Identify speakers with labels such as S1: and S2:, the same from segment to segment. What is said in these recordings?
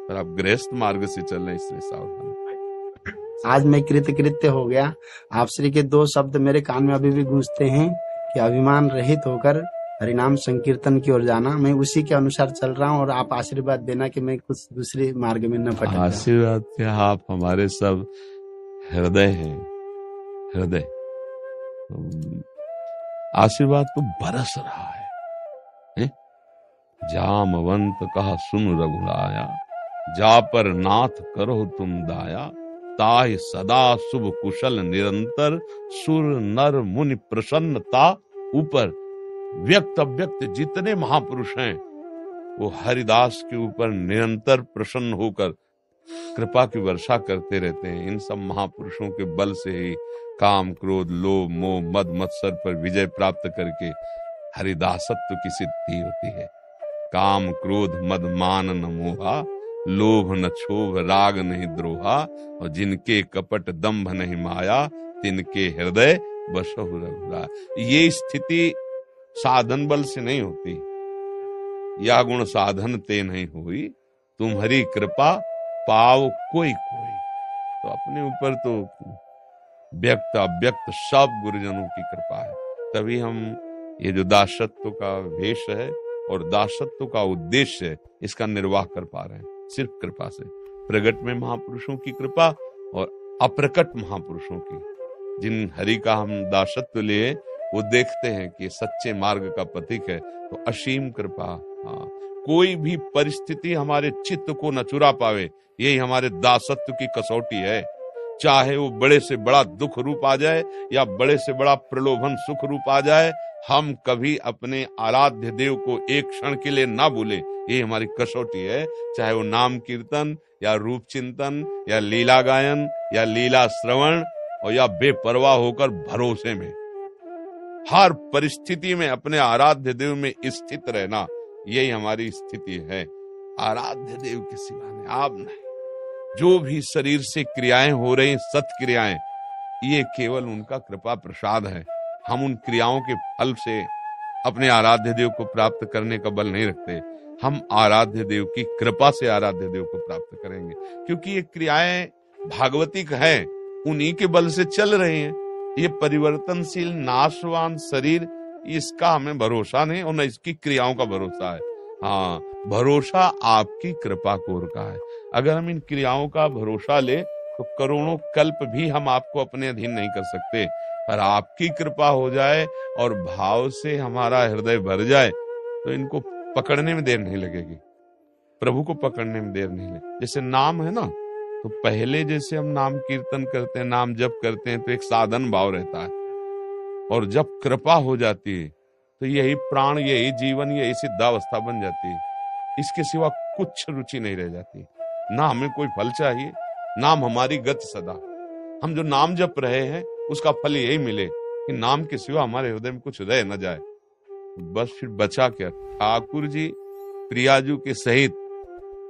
S1: पर आप गृहस्थ मार्ग से चल रहे हैं, इसलिए सावधान।
S2: आज मैं कृतकृत्य हो गया। आप श्री के 2 शब्द मेरे कान में अभी भी गूंजते हैं कि अभिमान रहित होकर हरिनाम संकीर्तन की ओर जाना। मैं उसी के अनुसार चल रहा हूँ और आप आशीर्वाद देना कि मैं कुछ दूसरे मार्ग में न भटक जाऊं।
S1: आशीर्वाद क्या, आप हमारे सब हृदय हैं, हृदय। आशीर्वाद तो बरस रहा है? जामवंत कहा सुन रघुराया, जा पर नाथ करो तुम दाया, ताहि सदा शुभ कुशल निरंतर, सुर नर मुनि प्रसन्नता ऊपर। व्यक्त अव्यक्त जितने महापुरुष हैं वो हरिदास के ऊपर निरंतर प्रसन्न होकर कृपा की वर्षा करते रहते हैं। इन सब महापुरुषों के बल से ही काम क्रोध लोभ मोह मद मत्सर पर विजय प्राप्त करके हरिदासत्व की सिद्धि होती है। काम क्रोध मद मान न मोहा, लोभ न क्षोभ राग नहीं द्रोहा, और जिनके कपट दंभ नहीं माया, तिनके हृदय बसहु रघुरा। ये स्थिति साधन बल से नहीं होती, या गुण साधन ते नहीं हुई, तुम्हारी कृपा पाव कोई कोई। तो अपने ऊपर तो व्यक्त अव्यक्त सब गुरुजनों की कृपा है, तभी हम ये जो दासत्व का वेश है और दासत्व का उद्देश्य है इसका निर्वाह कर पा रहे हैं, सिर्फ कृपा से। प्रगट में महापुरुषों की कृपा और अप्रकट महापुरुषों की। जिन हरि का हम दासत्व लिए वो देखते हैं कि सच्चे मार्ग का पथिक है, तो असीम कृपा। हाँ, कोई भी परिस्थिति हमारे चित्त को न चुरा पावे, यही हमारे दासत्व की कसौटी है। चाहे वो बड़े से बड़ा दुख रूप आ जाए या बड़े से बड़ा प्रलोभन सुख रूप आ जाए, हम कभी अपने आराध्य देव को एक क्षण के लिए ना भूले, ये हमारी कसौटी है। चाहे वो नाम कीर्तन या रूप चिंतन या लीला गायन या लीला श्रवण और या बेपरवाह होकर भरोसे में, हर परिस्थिति में अपने आराध्य देव में स्थित रहना, यही हमारी स्थिति है। आराध्य देव के सिवा नहीं, आप नहीं। जो भी शरीर से क्रियाएं हो रही सत्क्रियाएं, ये केवल उनका कृपा प्रसाद है। हम उन क्रियाओं के फल से अपने आराध्य देव को प्राप्त करने का बल नहीं रखते, हम आराध्य देव की कृपा से आराध्य देव को प्राप्त करेंगे। क्योंकि ये क्रियाएं भागवतिक हैं, उन्हीं के बल से चल रही हैं। ये परिवर्तनशील नाशवान शरीर, इसका हमें भरोसा नहीं और न इसकी क्रियाओं का भरोसा है। हाँ, भरोसा आपकी कृपा कोर का है। अगर हम इन क्रियाओं का भरोसा ले तो करोड़ों कल्प भी हम आपको अपने अधीन नहीं कर सकते, पर आपकी कृपा हो जाए और भाव से हमारा हृदय भर जाए तो इनको पकड़ने में देर नहीं लगेगी, प्रभु को पकड़ने में देर नहीं लगेगी। जैसे नाम है ना, तो पहले जैसे हम नाम कीर्तन करते हैं, नाम जप करते हैं, तो एक साधन भाव रहता है, और जब कृपा हो जाती है तो यही प्राण, यही जीवन, यही सिद्धावस्था बन जाती है। इसके सिवा कुछ रुचि नहीं रह जाती। ना हमें कोई फल चाहिए, नाम हमारी गति सदा। हम जो नाम जप रहे हैं उसका फल यही मिले कि नाम के सिवा हमारे हृदय में कुछ रह न जाए। बस फिर बचा क्या? ठाकुर जी प्रियाजू के सहित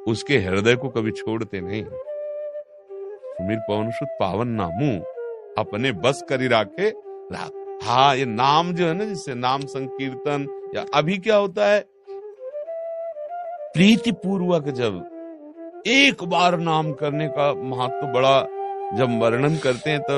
S1: उसके हृदय को कभी छोड़ते नहीं। सुमिर पवन सुत पावन नामू, अपने बस करी राखे राख। हाँ, ये नाम जो है ना, जिससे नाम संकीर्तन, या अभी क्या होता है, प्रीति पूर्वक जब एक बार नाम करने का महत्व बड़ा जब वर्णन करते हैं तो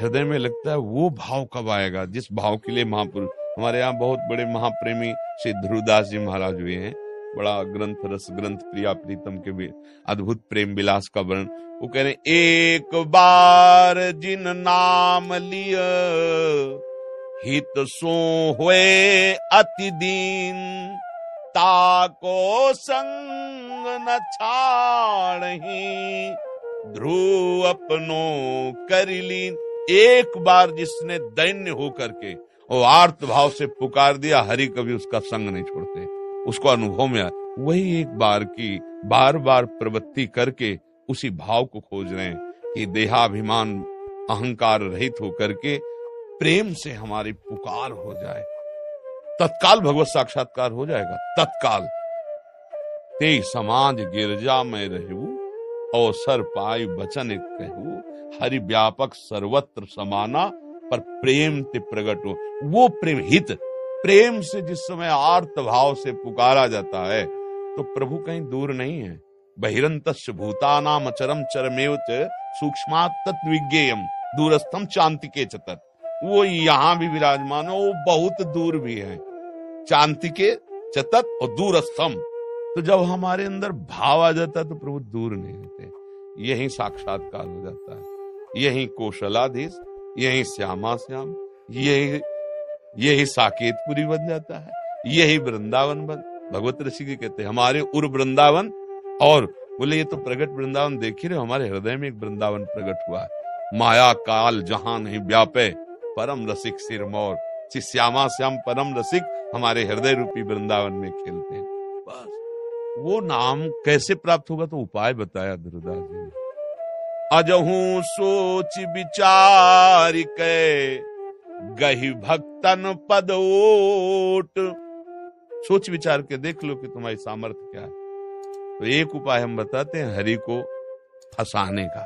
S1: हृदय में लगता है वो भाव कब आएगा जिस भाव के लिए महापुरुष, हमारे यहाँ बहुत बड़े महाप्रेमी श्री ध्रुवदास जी महाराज हुए हैं। बड़ा ग्रंथ रस ग्रंथ प्रिया प्रीतम के भी अद्भुत प्रेम विलास का वर्णन। वो कह रहे, एक बार जिन नाम लिया हित सो हुए अति दीन, ताको संग न छाड़ही, ध्रुव अपनो करिलीन। एक बार जिसने दैन्य होकर के और आर्त भाव से पुकार दिया, हरि कभी उसका संग नहीं छोड़ते, उसको अनुभव में आया। वही एक बार की बार बार प्रवृत्ति करके उसी भाव को खोज रहे हैं कि देहाभिमान अहंकार रहित होकर के प्रेम से हमारी पुकार हो जाए, तत्काल भगवत साक्षात्कार हो जाएगा। तत्काल ते समाज गिरजा में रहू, अवसर पाई वचन कहू, हरि व्यापक सर्वत्र समाना, पर प्रेम ते प्रगट हो। वो प्रेम हित, प्रेम से जिस समय आर्त भाव से पुकारा जाता है तो प्रभु कहीं दूर नहीं है, बहिरंतस्य भूतानाम अचरम चरमेव च सूक्ष्मात् तत्विज्ञेयम दूरस्थम चांतिके च तत्। वो यहाँ भी विराजमान है, वो बहुत दूर भी है, चांतिके च तत् और दूरस्थम। तो जब हमारे अंदर भाव आ जाता है तो प्रभु दूर नहीं रहते, यही साक्षात्कार हो जाता है। यही कौशलाधीश, यही श्यामा श्याम, यही साकेतपुरी बन जाता है, यही वृंदावन बन। भगवत ऋषि जी कहते हैं हमारे उर वृंदावन, और बोले ये तो प्रगट वृंदावन देख ही रहे, हमारे हृदय में एक वृंदावन प्रकट हुआ है। माया काल जहां नहीं व्यापे परम रसिक सिरमौर, श्यामा श्याम परम रसिक हमारे हृदय रूपी वृंदावन में खेलते हैं। बस वो नाम कैसे प्राप्त होगा तो उपाय बताया ध्रुवदास जी ने। अजहू सोच विचार के गही भक्तन पद ओट। सोच विचार के देख लो कि तुम्हारी सामर्थ्य क्या है। तो एक उपाय हम बताते हैं, हरि को फंसाने का,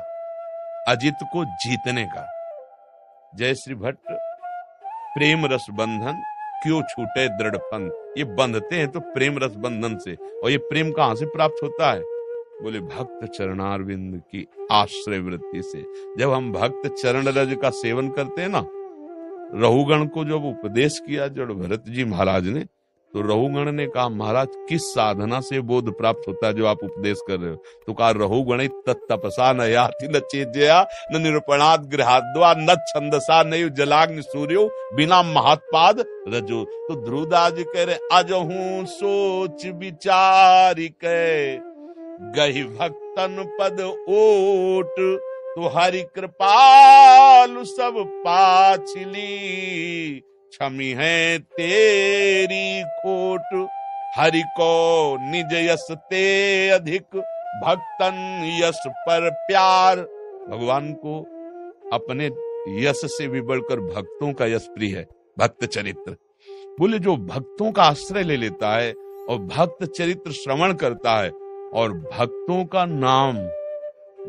S1: अजित को जीतने का। जय श्री भट्ट, प्रेम रस बंधन क्यों छूटे दृढ़ फंद। ये बंधते हैं तो प्रेम रस बंधन से, और ये प्रेम कहां से प्राप्त होता है? बोले भक्त चरणारविंद की आश्रय वृत्ति से। जब हम भक्त चरण रज का सेवन करते हैं ना, रहुगण को जब उपदेश किया जड़ भरत जी महाराज ने, तो रहुगण ने कहा महाराज किस साधना से बोध प्राप्त होता है जो आप उपदेश कर रहे हो? तो कहा रहुगण तत्तपसा न याति न चेजया न निरूपणात् गृहाद्वा न छंदसा नयु जलाग्नि सूर्यो बिना महात्पाद रजो। तो ध्रुवदास जी कह रहे अजहू सोच विचार के गहि भक्तन पद ओट, तो हरि कृपालु सब पाछली क्षमी है तेरी खोट। हरि को निज यश ते अधिक भक्तन यश पर प्यार। भगवान को अपने यश से भी बढ़कर भक्तों का यश प्रिय है। भक्त चरित्र बोले जो भक्तों का आश्रय ले लेता है और भक्त चरित्र श्रवण करता है, और भक्तों का नाम,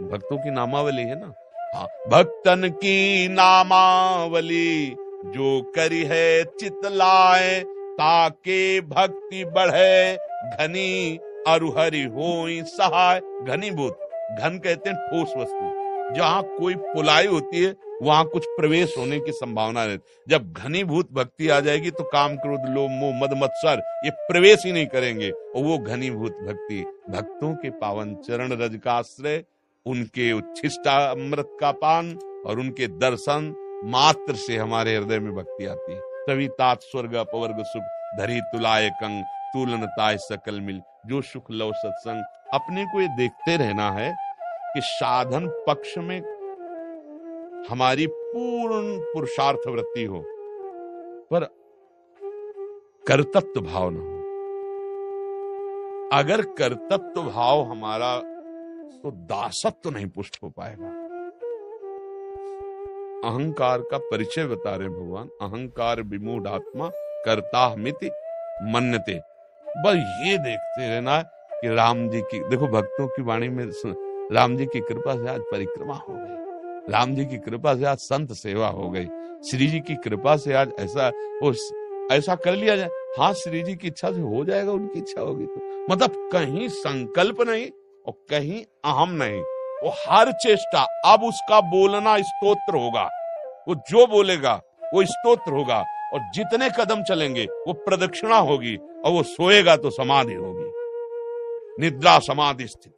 S1: भक्तों की नामावली है ना, हाँ, भक्तन की नामावली जो करी है चित लाए, ताके भक्ति बढ़े घनी अरुहरि होई सहाय। घनीभूत, घन कहते हैं ठोस वस्तु, जहां कोई पुलाई होती है वहां कुछ प्रवेश होने की संभावना रहती। जब घनीभूत भक्ति आ जाएगी तो काम क्रोध लोभ मोह मद मत्सर ये प्रवेश ही नहीं करेंगे, और वो घनीभूत भक्ति भक्तों के पावन चरण रज का आश्रय, उनके उच्छिष्टामृत का पान और उनके दर्शन मात्र से हमारे हृदय में भक्ति आती है। तभी तात स्वर्ग अपवर्ग सुख धरी तुलाय कंग तुलन ताय सकल मिल। जो सुख लव सत्संग, अपने को ये देखते रहना है कि साधन पक्ष में हमारी पूर्ण पुरुषार्थ वृत्ति हो, पर कर्तव्य भाव न हो। अगर कर्तव्य भाव हमारा, तो दासत्व नहीं पुष्ट हो पाएगा। अहंकार का परिचय बता रहे भगवान, अहंकार विमूढ़ आत्मा कर्ताहमिति मन्यते। बस ये देखते रहना कि राम जी की, देखो भक्तों की वाणी में राम जी की कृपा से आज परिक्रमा हो गई, राम जी की कृपा से आज संत सेवा हो गई, श्री जी की कृपा से आज ऐसा कर लिया जाए। हाँ, श्री जी की इच्छा से हो जाएगा, उनकी इच्छा होगी तो। मतलब कहीं संकल्प नहीं और कहीं अहम नहीं, वो हर चेष्टा, अब उसका बोलना स्तोत्र होगा, वो जो बोलेगा वो स्तोत्र होगा, और जितने कदम चलेंगे वो प्रदक्षिणा होगी, और वो सोएगा तो समाधि होगी, निद्रा समाधि स्थिति।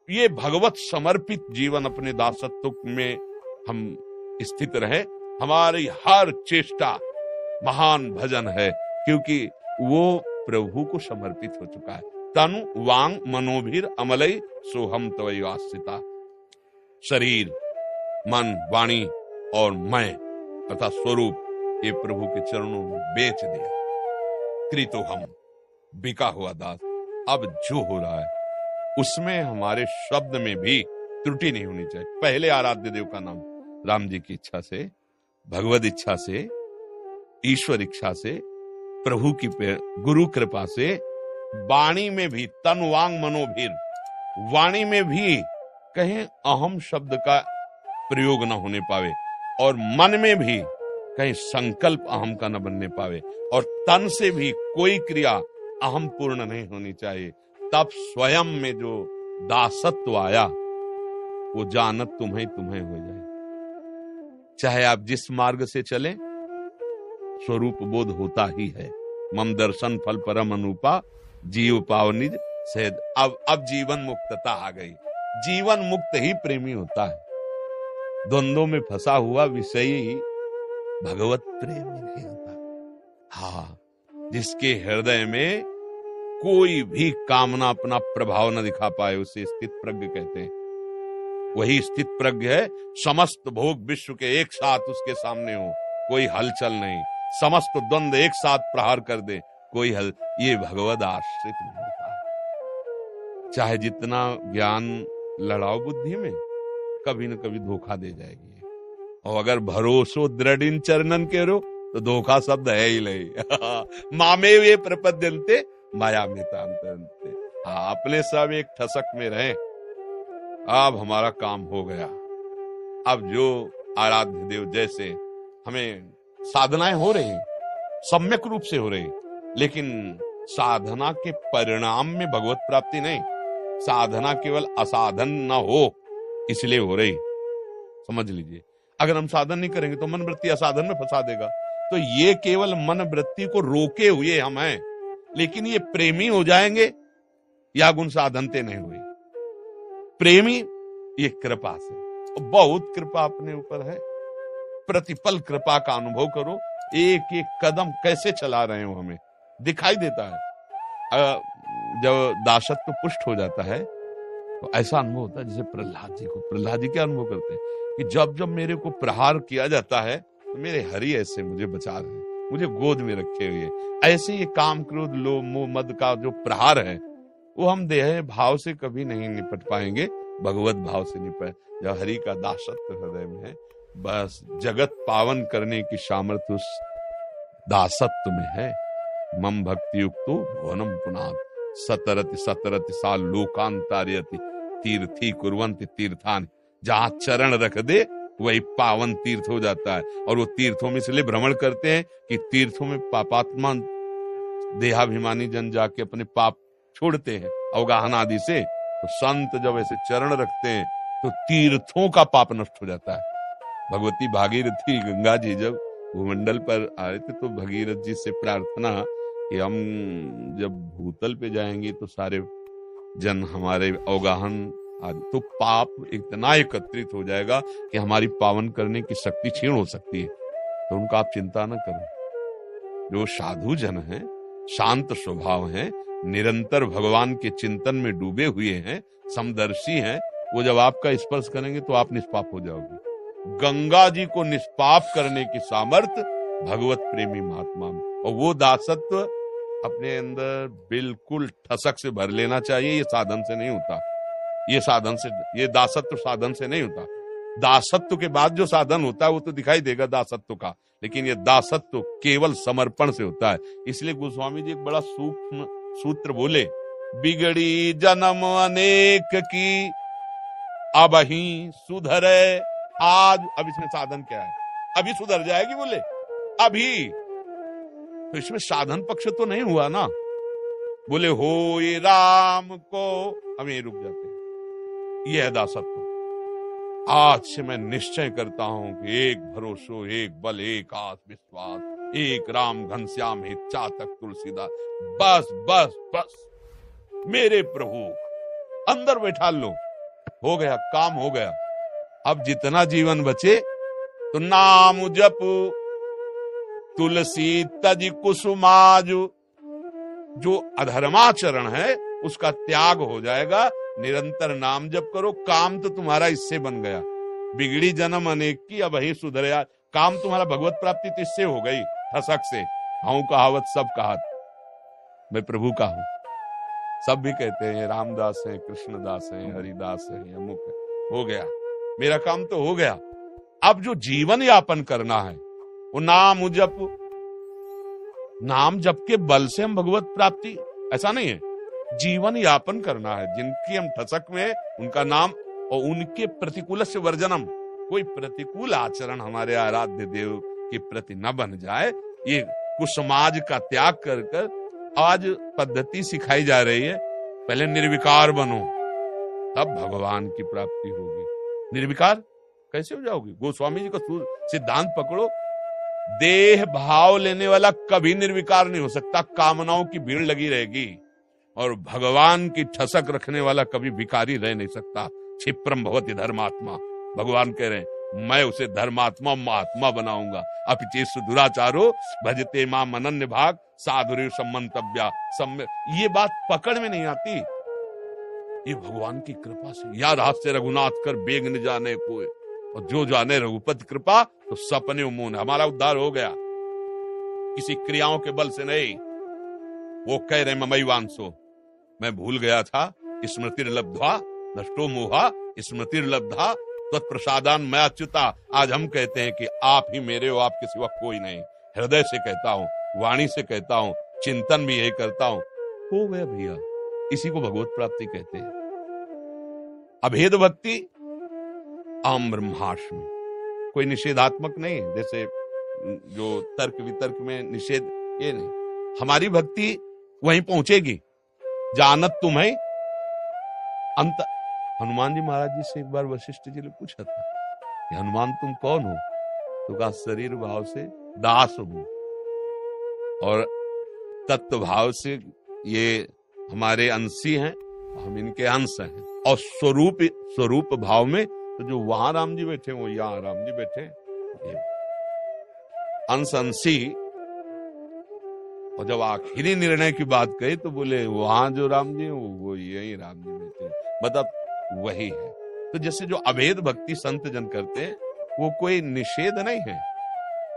S1: ये भगवत समर्पित जीवन अपने दासत्व में हम स्थित रहे। हमारी हर चेष्टा महान भजन है, क्योंकि वो प्रभु को समर्पित हो चुका है। तनु वांग मनोभीर अमलई सोहम तवै आश्रिता। शरीर, मन, वाणी और मैं अर्थात स्वरूप ये प्रभु के चरणों में बेच दिया। कृतो हम, बिका हुआ दास। अब जो हो रहा है उसमें हमारे शब्द में भी त्रुटि नहीं होनी चाहिए। पहले आराध्य देव का नाम, राम जी की इच्छा से, भगवत इच्छा से, ईश्वर इच्छा से, प्रभु की गुरु कृपा से, वाणी में भी तन वांग मनोभीर, वाणी में भी कहीं अहम शब्द का प्रयोग न होने पावे, और मन में भी कहीं संकल्प अहम का न बनने पावे, और तन से भी कोई क्रिया अहम पूर्ण नहीं होनी चाहिए। तब स्वयं में जो दासत्व आया, वो जानत तुम्हें तुम्हें हो जाए। चाहे आप जिस मार्ग से चलें, स्वरूप बोध होता ही है। मम दर्शन फल परम अनुपा, जीव पाव निज सेद। अब जीवन मुक्तता आ गई। जीवन मुक्त ही प्रेमी होता है। द्वंद्वों में फंसा हुआ विषयी भगवत प्रेमी नहीं होता। हाँ, जिसके हृदय में कोई भी कामना अपना प्रभाव न दिखा पाए, उसे स्थित प्रज्ञ कहते हैं। वही स्थित प्रज्ञ है। समस्त भोग विश्व के एक साथ उसके सामने हो, कोई हलचल नहीं। समस्त द्वंद्व एक साथ प्रहार कर दे, कोई हल। ये भगवद आश्रित नहीं होता है। चाहे जितना ज्ञान लड़ाओ बुद्धि में, कभी न कभी धोखा दे जाएगी। और अगर भरोसो दृढ़ इन चरणन के रो, तो धोखा शब्द है ही नहीं। मामे वे प्रपद्यन्ते माया में तांतन्ते। हाँ, अपने सब एक ठसक में रहे। अब हमारा काम हो गया। अब जो आराध्य देव जैसे हमें साधनाएं हो रही, सम्यक रूप से हो रही, लेकिन साधना के परिणाम में भगवत प्राप्ति नहीं। साधना केवल असाधन न हो इसलिए हो रही, समझ लीजिए। अगर हम साधन नहीं करेंगे तो मन वृत्ति असाधन में फंसा देगा। तो ये केवल मन वृत्ति को रोके हुए हम हैं, लेकिन ये प्रेमी हो जाएंगे या गुण साधनते नहीं हुई। प्रेमी ये कृपा से, बहुत कृपा अपने ऊपर है। प्रतिपल कृपा का अनुभव करो। एक एक कदम कैसे चला रहे हो हमें दिखाई देता है। जब दासत्व पुष्ट हो जाता है तो ऐसा अनुभव होता है जैसे प्रहलाद जी क्या अनुभव करते हैं कि जब जब मेरे को प्रहार किया जाता है तो मेरे हरि ऐसे मुझे बचा रहे हैं, मुझे गोद में रखे हुए। ऐसे ये काम क्रोध लोभ मोह मद का जो प्रहार है, वो हम देह भाव से कभी नहीं निपट पाएंगे, भगवत भाव से निपट। जब हरि का दासत्व हृदय में है, बस जगत पावन करने की सामर्थ्य उस दासत्व में है। मम भक्ति युक्तो भुवनम पुनात् सतरति सतरति साल लोकांतार्यति तीर्थी कुर्वन्ति तीर्थानि। जहां चरण रख दे वही पावन तीर्थ हो जाता है। और वो तीर्थों में इसलिए भ्रमण करते हैं कि तीर्थों में पापात्मा देहाभिमानी जन जाके अपने पाप छोड़ते हैं अवगाहन आदि से। तो संत जब ऐसे चरण रखते हैं तो तीर्थों का पाप नष्ट हो जाता है। भगवती भागीरथी गंगा जी जब भूमंडल पर आए थे तो भगीरथ जी से प्रार्थना कि हम जब भूतल पे जाएंगे तो सारे जन हमारे अवगाहन आदि, तो पाप इतना एकत्रित हो जाएगा कि हमारी पावन करने की शक्ति क्षीण हो सकती है। तो उनका आप चिंता न करें। जो साधु जन हैं, शांत स्वभाव हैं, निरंतर भगवान के चिंतन में डूबे हुए हैं, समदर्शी हैं, वो जब आपका स्पर्श करेंगे तो आप निष्पाप हो जाओगे। गंगा जी को निष्पाप करने की सामर्थ्य भगवत प्रेमी महात्मा में। और वो दासत्व अपने अंदर बिल्कुल ठसक से भर लेना चाहिए। ये साधन से नहीं होता। ये दासत्व साधन से नहीं होता। दासत्व के बाद जो साधन होता है वो तो दिखाई देगा दासत्व का, लेकिन ये दासत्व केवल समर्पण से होता है। इसलिए गोस्वामी जी एक बड़ा सूक्ष्म सूत्र बोले, बिगड़ी जन्म अनेक की अब ही सुधरे आज। अब इसमें साधन क्या है? अभी सुधर जाएगी बोले, अभी। तो इसमें साधन पक्ष तो नहीं हुआ ना। बोले हो ये राम को, हमें रुक जाते हैं। यह है दासत्व। आज से मैं निश्चय करता हूं कि एक भरोसो, एक बल, एक आत्मविश्वास, एक राम घनश्याम ही चातक तुलसीदास। बस बस बस मेरे प्रभु अंदर बैठा लो, हो गया काम, हो गया। अब जितना जीवन बचे तो नाम जप तुलसी तज कुसुमाजु। जो अधर्माचरण है उसका त्याग हो जाएगा। निरंतर नाम जप करो। काम तो तुम्हारा इससे बन गया। बिगड़ी जन्म अनेक की अब ही सुधरे। काम तुम्हारा भगवत प्राप्ति तो इससे हो गई, ठसक से। हूं कहावत सब कहात, मैं प्रभु का हूं। सब भी कहते हैं रामदास है, कृष्णदास है, हरिदास है, अमुक है। हो गया, मेरा काम तो हो गया। अब जो जीवन यापन करना है वो नाम जप। नाम जप के बल से हम भगवत प्राप्ति, ऐसा नहीं है। जीवन यापन करना है। जिनकी हम ठसक में उनका नाम और उनके प्रतिकूल से वर्जनम। कोई प्रतिकूल आचरण हमारे आराध्य देव के प्रति न बन जाए। ये कुसमाज का त्याग कर आज पद्धति सिखाई जा रही है। पहले निर्विकार बनो, तब भगवान की प्राप्ति होगी। निर्विकार कैसे हो जाओगी? गोस्वामी जी का सिद्धांत पकड़ो, देह भाव लेने वाला कभी निर्विकार नहीं हो सकता, कामनाओं की भीड़ लगी रहेगी। और भगवान की ठसक रखने वाला कभी विकारी रह नहीं सकता। क्षिप्रम भवति धर्मात्मा, भगवान कह रहे हैं मैं उसे धर्मात्मा महात्मा बनाऊंगा। अपिचेत दुराचारो भजते माम अनन्य भाग साधुर्य सम्मंतव्या। ये बात पकड़ में नहीं आती, ये भगवान की कृपा से। या रहस्य रघुनाथ कर बेग न जाने कोई, और जो जाने रघुपति कृपा तो सपने उमून। हमारा उद्धार हो गया किसी क्रियाओं के बल से नहीं। वो कह रहे ममई वांसो, मैं भूल गया था, स्मृतिर्लब्ध्वा नष्टो मोहा स्मृतिर्लब्धा तत्प्रसादान मैं अच्युता। आज हम कहते हैं कि आप ही मेरे हो, आपके सिवा कोई नहीं। हृदय से कहता हूं, वाणी से कहता हूं, चिंतन भी यही करता हूं। हो गया भैया, इसी को भगवत प्राप्ति कहते हैं। अभेद भक्ति आम ब्रह्माष्टमी, कोई निषेधात्मक नहीं है, जैसे जो तर्क वितर्क में निषेध, ये नहीं। हमारी भक्ति वहीं पहुंचेगी, जानत तुम्हें अंत। हनुमान जी महाराज जी से एक बार वशिष्ठ जी ने पूछा था कि हनुमान तुम कौन हो? तो कहा शरीर भाव से दास हूं, और तत्व भाव से ये हमारे अंशी हैं, हम इनके अंश हैं। और स्वरूप भाव में तो जो वहां राम जी बैठे वो यहाँ राम जी बैठे, अंश अंशी। और जब आखिरी निर्णय की बात कही तो बोले वहां जो राम जी वो यही राम जी बैठे, मतलब वही है। तो जैसे जो अभेद भक्ति संत जन करते हैं वो कोई निषेध नहीं है,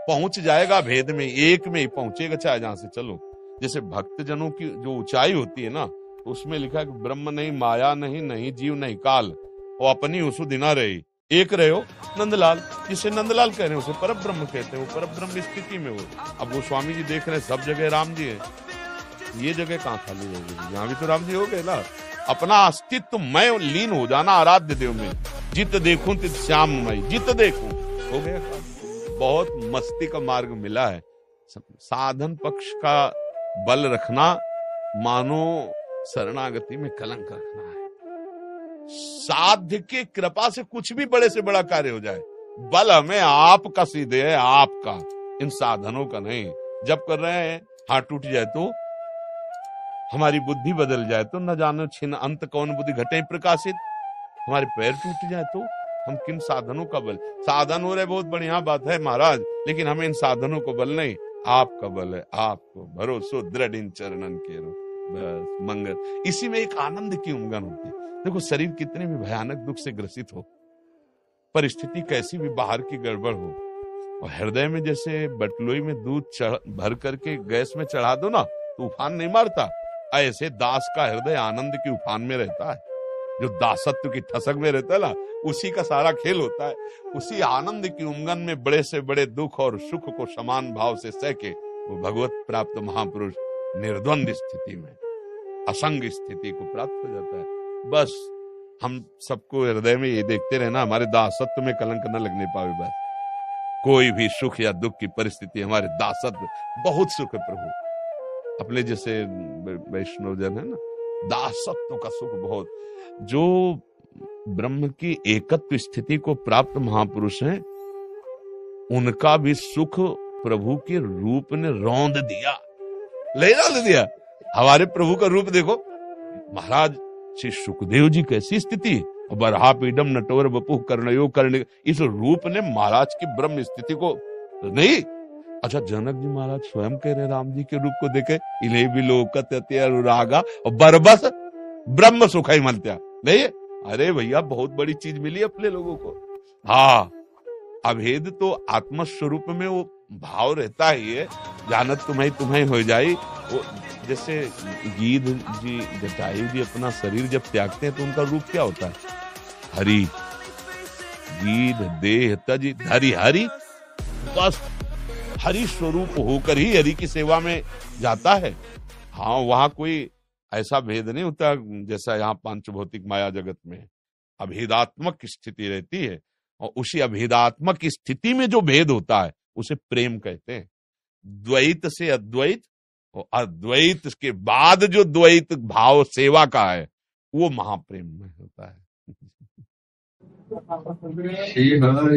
S1: पहुंच जाएगा भेद में, एक में ही पहुंचेगा चाहे जहां से चलो। जैसे भक्त जनों की जो ऊंचाई होती है ना, तो उसमें लिखा है कि ब्रह्म नहीं, माया नहीं, नहीं जीव नहीं काल, वो अपनी उसु दिना रही, एक रहे हो नंदलाल। जिसे नंदलाल कह रहे हैं उसे पर ब्रह्म कहते हैं, वो पर ब्रह्म स्थिति में हो। अब वो स्वामी जी देख रहे हैं सब जगह राम जी है, ये जगह कहाँ खाली हो गई? यहाँ भी तो राम जी हो गए ना। अपना अस्तित्व मैं लीन हो जाना आराध्य देव में, जित देखूं तित श्याम मई, जित देखूं हो गया। बहुत मस्ती का मार्ग मिला है। साधन पक्ष का बल रखना मानो शरणागति में कलंक रखना है। साध्य की कृपा से कुछ भी बड़े से बड़ा कार्य हो जाए, बल हमें आपका सीधे है, आपका, इन साधनों का नहीं। जब कर रहे हैं हाथ टूट जाए तो, हमारी बुद्धि बदल जाए तो, न जानो छिन अंत कौन बुद्धि घटे प्रकाशित, हमारे पैर टूट जाए तो हम किन साधनों का बल? साधन हो रहे बहुत बढ़िया बात है महाराज, लेकिन हमें इन साधनों को बल नहीं, आपका बल है। आपको भरोसो दृढ़ इन चरणन के रो, बस मंगल। इसी में एक आनंद की उमंगन होती है। देखो शरीर कितने भी भयानक दुख से ग्रसित हो, परिस्थिति कैसी भी बाहर की गड़बड़ हो, और हृदय में जैसे बटलोई में दूध भर करके गैस में चढ़ा दो ना, तो उफान नहीं मारता। ऐसे दास का हृदय आनंद की उफान में रहता है, जो दासत्व की ठसक में रहता है ना, उसी का सारा खेल होता है। उसी आनंद की उमंगन में बड़े से बड़े दुख और सुख को समान भाव से सह के वो भगवत प्राप्त महापुरुष निर्द्वंद स्थिति में असंग स्थिति को प्राप्त हो जाता है। बस हम सबको हृदय में ये देखते रहना, हमारे दासत्व में कलंक न लगने पावे। बस कोई भी सुख या दुख की परिस्थिति हमारे दासत्व, बहुत सुख है प्रभु, अपने जैसे वैष्णव जन है ना, दासत्व का सुख बहुत। जो ब्रह्म की एकत्व स्थिति को प्राप्त महापुरुष हैं, उनका भी सुख प्रभु के रूप ने रौंद दिया, ले दिया। हमारे प्रभु का रूप देखो महाराज, श्री सुखदेव जी कैसी स्थिति, बरहा पीडम नटवर बपु कर्णयो कर्ण, इस रूप ने महाराज की ब्रह्म स्थिति को नहीं। अच्छा, जनक जी महाराज स्वयं कह रहे राम जी के रूप को देखे, इले भी लोकत अनुरागा और बरबस ब्रह्म सुखाई मलत्या नहीं। अरे भैया बहुत बड़ी चीज मिली अपने लोगों को। हाँ, अभेद तो आत्मस्वरूप में वो भाव रहता ही है, जानत तुम्हें तुम्हें हो जाई। वो जैसे गीध जी, जटायु जी अपना शरीर जब त्यागते हैं तो उनका रूप क्या होता है? हरि, गीध देह तज हरि हरि, बस हरि स्वरूप होकर ही हरि की सेवा में जाता है। हाँ, वहां कोई ऐसा भेद नहीं होता जैसा यहाँ पांचभौतिक माया जगत में। अभेदात्मक स्थिति रहती है, और उसी अभेदात्मक स्थिति में जो भेद होता है उसे प्रेम कहते हैं। द्वैत से अद्वैत, और अद्वैत के बाद जो द्वैत भाव सेवा का है, वो महाप्रेम में होता है।
S3: श्री हरि